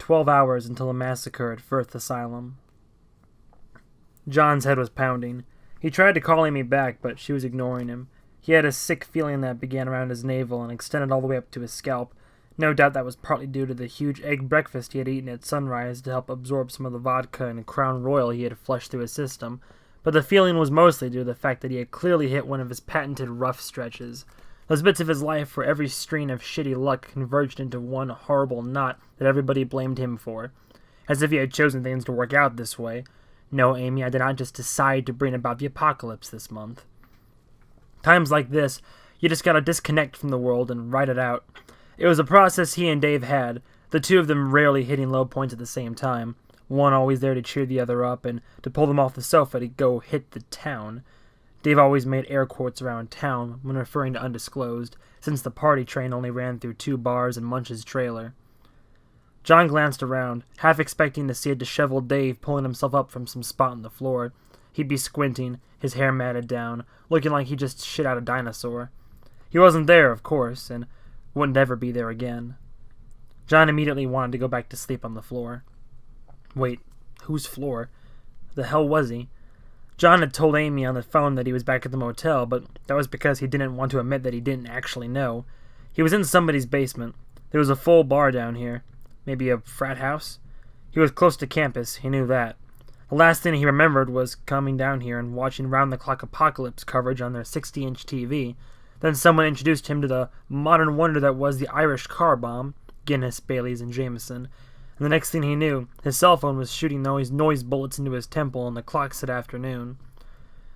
12 hours until the massacre at Ffirth Asylum. John's head was pounding. He tried to call Amy back, but she was ignoring him. He had a sick feeling that began around his navel and extended all the way up to his scalp. No doubt that was partly due to the huge egg breakfast he had eaten at sunrise to help absorb some of the vodka and Crown Royal he had flushed through his system, but the feeling was mostly due to the fact that he had clearly hit one of his patented rough stretches. Those bits of his life where every strain of shitty luck converged into one horrible knot that everybody blamed him for. As if he had chosen things to work out this way. No, Amy, I did not just decide to bring about the apocalypse this month. Times like this, you just gotta disconnect from the world and ride it out. It was a process he and Dave had, the two of them rarely hitting low points at the same time, one always there to cheer the other up and to pull them off the sofa to go hit the town. Dave always made air quotes around town when referring to undisclosed, since the party train only ran through 2 bars and Munch's trailer. John glanced around, half expecting to see a disheveled Dave pulling himself up from some spot on the floor. He'd be squinting, his hair matted down, looking like he just shit out a dinosaur. He wasn't there, of course, and wouldn't ever be there again. John immediately wanted to go back to sleep on the floor. Wait, whose floor? The hell was he? John had told Amy on the phone that he was back at the motel, but that was because he didn't want to admit that he didn't actually know. He was in somebody's basement. There was a full bar down here. Maybe a frat house? He was close to campus, he knew that. The last thing he remembered was coming down here and watching round-the-clock apocalypse coverage on their 60-inch TV. Then someone introduced him to the modern wonder that was the Irish car bomb, Guinness, Baileys, and Jameson. And the next thing he knew, his cell phone was shooting noise bullets into his temple and the clock said afternoon.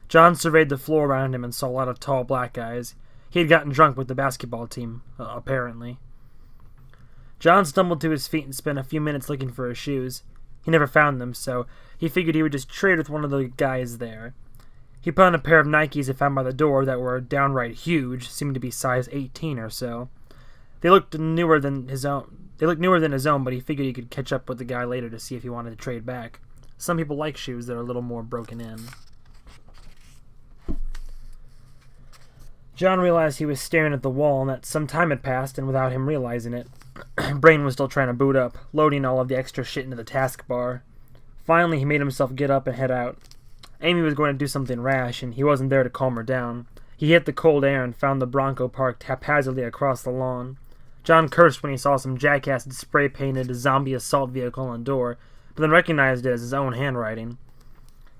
John surveyed the floor around him and saw a lot of tall black guys. He had gotten drunk with the basketball team, apparently. John stumbled to his feet and spent a few minutes looking for his shoes. He never found them, so he figured he would just trade with one of the guys there. He put on a pair of Nikes he found by the door that were downright huge, seeming to be size 18 or so. They looked newer than his own, but he figured he could catch up with the guy later to see if he wanted to trade back. Some people like shoes that are a little more broken in. John realized he was staring at the wall and that some time had passed, and without him realizing it, brain was still trying to boot up, loading all of the extra shit into the taskbar. Finally, he made himself get up and head out. Amy was going to do something rash, and he wasn't there to calm her down. He hit the cold air and found the Bronco parked haphazardly across the lawn. John cursed when he saw some jackass had spray-painted a zombie assault vehicle on the door, but then recognized it as his own handwriting.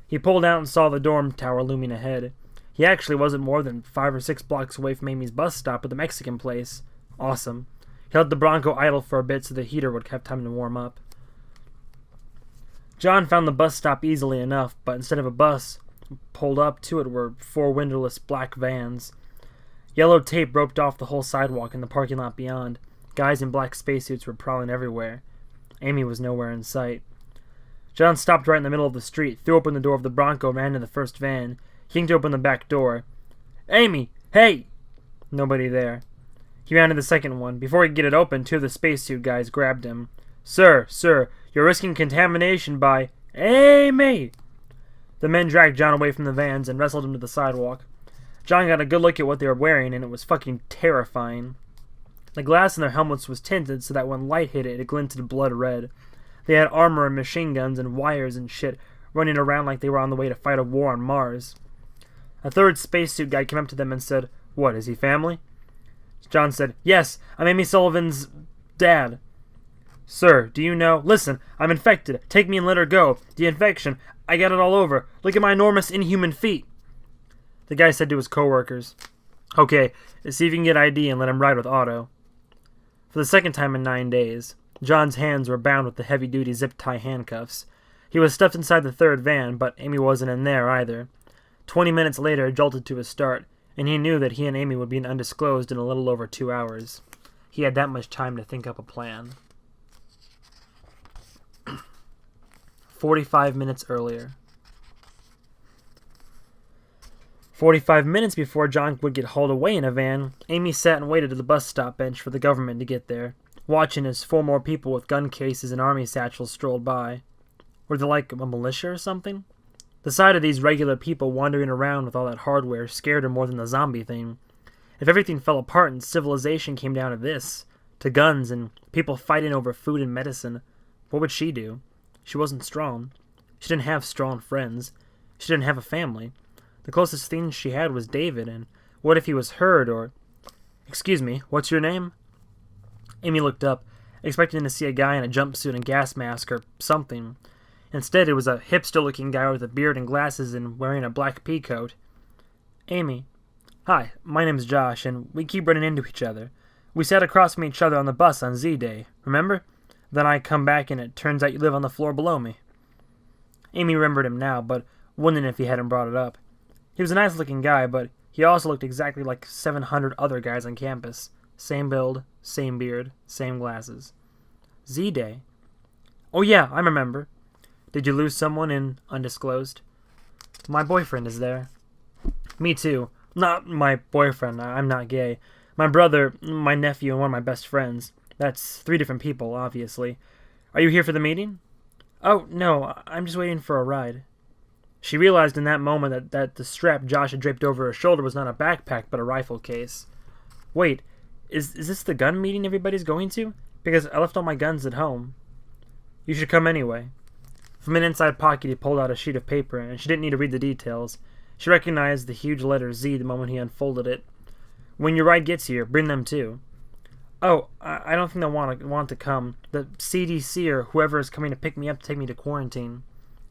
He pulled out and saw the dorm tower looming ahead. He actually wasn't more than 5 or 6 blocks away from Amy's bus stop at the Mexican place. Awesome. He let the Bronco idle for a bit so the heater would have time to warm up. John found the bus stop easily enough, but instead of a bus, pulled up to it were 4 windowless black vans. Yellow tape roped off the whole sidewalk in the parking lot beyond. Guys in black spacesuits were prowling everywhere. Amy was nowhere in sight. John stopped right in the middle of the street, threw open the door of the Bronco, and ran to the first van. He yanked open the back door. "Amy! Hey!" Nobody there. He ran to the second one. Before he could get it open, 2 of the spacesuit guys grabbed him. Sir, you're risking contamination by—" "Amy!" The men dragged John away from the vans and wrestled him to the sidewalk. John got a good look at what they were wearing, and it was fucking terrifying. The glass in their helmets was tinted so that when light hit it, it glinted blood red. They had armor and machine guns and wires and shit running around like they were on the way to fight a war on Mars. A third spacesuit guy came up to them and said, "What, is he family?" John said, "Yes, I'm Amy Sullivan's dad." "Sir, do you know—" "Listen, I'm infected. Take me and let her go. The infection, I got it all over. Look at my enormous inhuman feet." The guy said to his coworkers, "Okay, see if you can get ID and let him ride with Otto." For the second time in 9 days, John's hands were bound with the heavy-duty zip-tie handcuffs. He was stuffed inside the third van, but Amy wasn't in there either. 20 minutes later, it jolted to a start, and he knew that he and Amy would be undisclosed in a little over 2 hours. He had that much time to think up a plan. 45 minutes earlier. 45 minutes before John would get hauled away in a van, Amy sat and waited at the bus stop bench for the government to get there, watching as 4 more people with gun cases and army satchels strolled by. Were they like a militia or something? The sight of these regular people wandering around with all that hardware scared her more than the zombie thing. If everything fell apart and civilization came down to this, to guns and people fighting over food and medicine, What would she do? She wasn't strong. She didn't have strong friends. She didn't have a family. The closest thing she had was David, and what if he was hurt or... Excuse me, what's your name? Amy looked up, expecting to see a guy in a jumpsuit and gas mask or something. Instead, it was a hipster-looking guy with a beard and glasses and wearing a black pea coat. Amy. Hi, my name's Josh, and we keep running into each other. We sat across from each other on the bus on Z-Day, remember? Then I come back and it turns out you live on the floor below me. Amy remembered him now, but wouldn't if he hadn't brought it up. He was a nice-looking guy, but he also looked exactly like 700 other guys on campus. Same build, same beard, same glasses. Z-Day. Oh yeah, I remember. Did you lose someone in undisclosed? My boyfriend is there. Me too. Not my boyfriend, I'm not gay. My brother, my nephew, and one of my best friends. That's 3 different people, obviously. Are you here for the meeting? Oh, no, I'm just waiting for a ride. She realized in that moment that the strap Josh had draped over her shoulder was not a backpack, but a rifle case. Wait, is this the gun meeting everybody's going to? Because I left all my guns at home. You should come anyway. From an inside pocket he pulled out a sheet of paper, and she didn't need to read the details. She recognized the huge letter Z the moment he unfolded it. When your ride gets here, bring them too. Oh, I don't think they'll want to come. The CDC or whoever is coming to pick me up to take me to quarantine.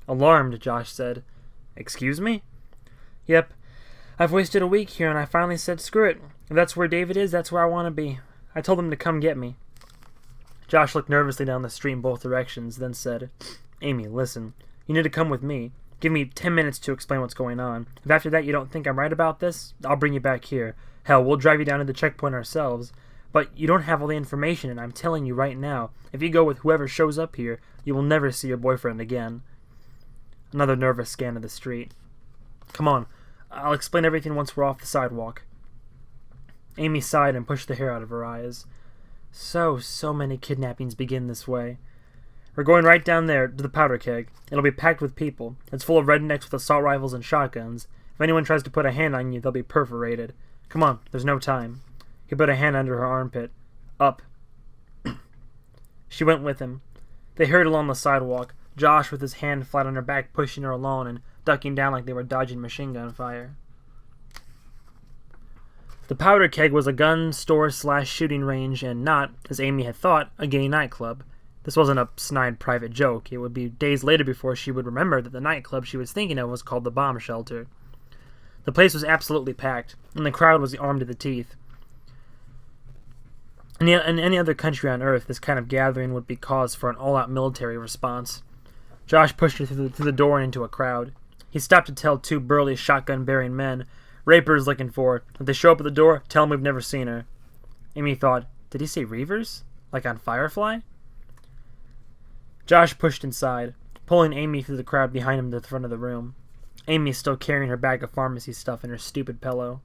Alarmed, Josh said. Excuse me? Yep. I've wasted a week here and I finally said screw it. If that's where David is, that's where I want to be. I told him to come get me. Josh looked nervously down the street in both directions, then said, Amy, listen. You need to come with me. Give me 10 minutes to explain what's going on. If after that you don't think I'm right about this, I'll bring you back here. Hell, we'll drive you down to the checkpoint ourselves. But you don't have all the information, and I'm telling you right now, if you go with whoever shows up here, you will never see your boyfriend again. Another nervous scan of the street. Come on, I'll explain everything once we're off the sidewalk. Amy sighed and pushed the hair out of her eyes. So many kidnappings begin this way. We're going right down there to the powder keg. It'll be packed with people. It's full of rednecks with assault rifles and shotguns. If anyone tries to put a hand on you, they'll be perforated. Come on, there's no time. He put a hand under her armpit. Up. She went with him. They hurried along the sidewalk, Josh with his hand flat on her back pushing her along and ducking down like they were dodging machine gun fire. The powder keg was a gun store/shooting range and not, as Amy had thought, a gay nightclub. This wasn't a snide private joke. It would be days later before she would remember that the nightclub she was thinking of was called the Bomb Shelter. The place was absolutely packed, and the crowd was armed to the teeth. In any other country on Earth, this kind of gathering would be cause for an all-out military response. Josh pushed her through the door and into a crowd. He stopped to tell 2 burly shotgun-bearing men, Raper's looking for her. If they show up at the door, tell them we've never seen her. Amy thought, did he say Reavers? Like on Firefly? Josh pushed inside, pulling Amy through the crowd behind him to the front of the room. Amy still carrying her bag of pharmacy stuff and her stupid pillow.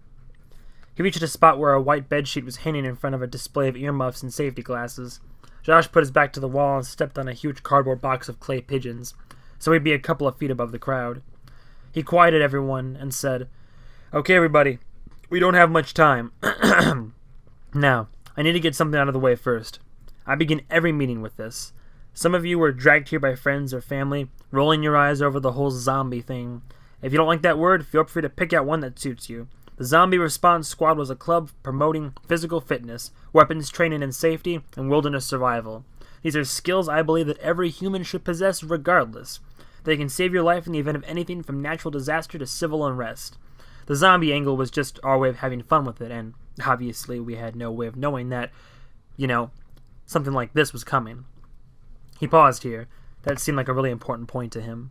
He reached a spot where a white bedsheet was hanging in front of a display of earmuffs and safety glasses. Josh put his back to the wall and stepped on a huge cardboard box of clay pigeons, so he'd be a couple of feet above the crowd. He quieted everyone and said, Okay, everybody, we don't have much time. Now, I need to get something out of the way first. I begin every meeting with this. Some of you were dragged here by friends or family, rolling your eyes over the whole zombie thing. If you don't like that word, feel free to pick out one that suits you. The Zombie Response Squad was a club promoting physical fitness, weapons training and safety, and wilderness survival. These are skills I believe that every human should possess regardless. They can save your life in the event of anything from natural disaster to civil unrest. The zombie angle was just our way of having fun with it, and obviously we had no way of knowing that, something like this was coming. He paused here. That seemed like a really important point to him.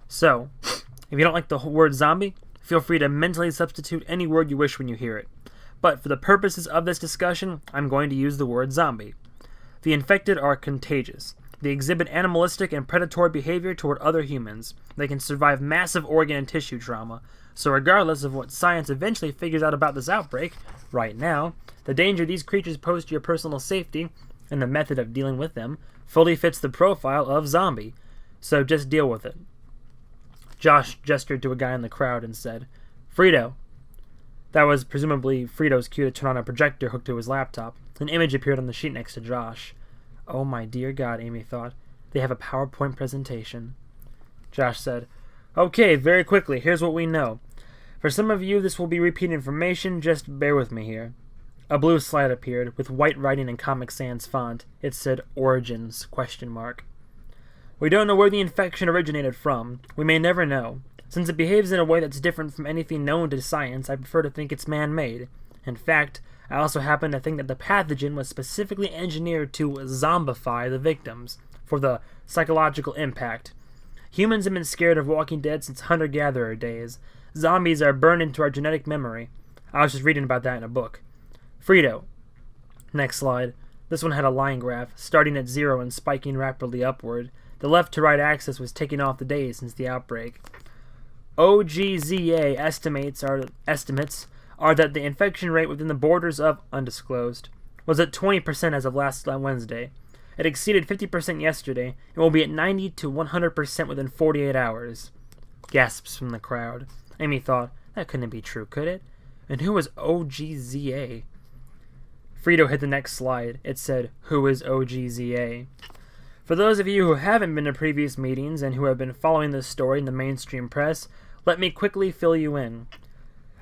So, if you don't like the word zombie, feel free to mentally substitute any word you wish when you hear it. But for the purposes of this discussion, I'm going to use the word zombie. The infected are contagious. They exhibit animalistic and predatory behavior toward other humans. They can survive massive organ and tissue trauma. So regardless of what science eventually figures out about this outbreak, right now, the danger these creatures pose to your personal safety, and the method of dealing with them, fully fits the profile of zombie. So just deal with it. Josh gestured to a guy in the crowd and said, Frito. That was presumably Frito's cue to turn on a projector hooked to his laptop. An image appeared on the sheet next to Josh. Oh my dear God, Amy thought. They have a PowerPoint presentation. Josh said, "Okay, very quickly, here's what we know. For some of you, this will be repeat information, just bear with me here." A blue slide appeared, with white writing in Comic Sans font. It said, "Origins?" We don't know where the infection originated from. We may never know. Since it behaves in a way that's different from anything known to science, I prefer to think it's man-made. In fact, I also happen to think that the pathogen was specifically engineered to zombify the victims, for the psychological impact. Humans have been scared of Walking Dead since hunter-gatherer days. Zombies are burned into our genetic memory. I was just reading about that in a book. Frito. Next slide. This one had a line graph, starting at 0 and spiking rapidly upward. The left-to-right axis was ticking off the days since the outbreak. OGZA estimates are that the infection rate within the borders of undisclosed was at 20% as of last Wednesday. It exceeded 50% yesterday and will be at 90 to 100% within 48 hours. Gasps from the crowd. Amy thought, that couldn't be true, could it? And who was OGZA? Frito hit the next slide. It said, "Who is OGZA?" For those of you who haven't been to previous meetings and who have been following this story in the mainstream press, let me quickly fill you in.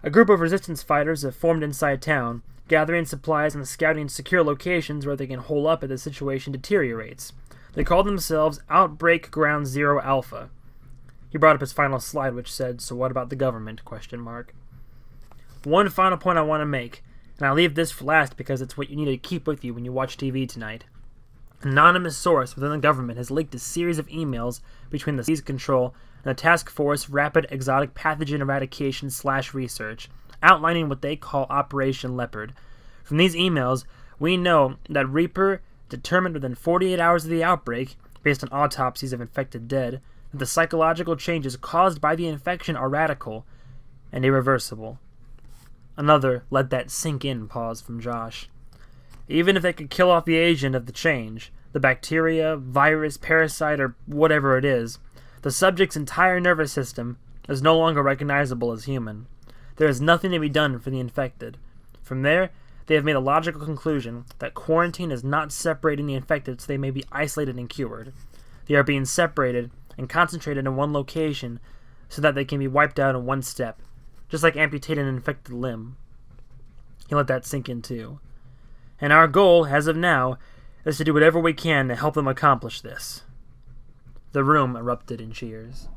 A group of resistance fighters have formed inside town, gathering supplies and scouting secure locations where they can hole up if the situation deteriorates. They call themselves Outbreak Ground Zero Alpha. He brought up his final slide, which said, "So what about the government?" One final point I want to make, and I'll leave this for last because it's what you need to keep with you when you watch TV tonight. An anonymous source within the government has leaked a series of emails between the Disease Control and the Task Force Rapid Exotic Pathogen Eradication / Research, outlining what they call Operation Leopard. From these emails, we know that Reaper determined within 48 hours of the outbreak, based on autopsies of infected dead, that the psychological changes caused by the infection are radical and irreversible. Another "let that sink in" pause from Josh. Even if they could kill off the agent of the change, the bacteria, virus, parasite, or whatever it is, the subject's entire nervous system is no longer recognizable as human. There is nothing to be done for the infected. From there, they have made a logical conclusion that quarantine is not separating the infected so they may be isolated and cured. They are being separated and concentrated in one location so that they can be wiped out in one step, just like amputating an infected limb. You let that sink in too. And our goal, as of now, is to do whatever we can to help them accomplish this. The room erupted in cheers.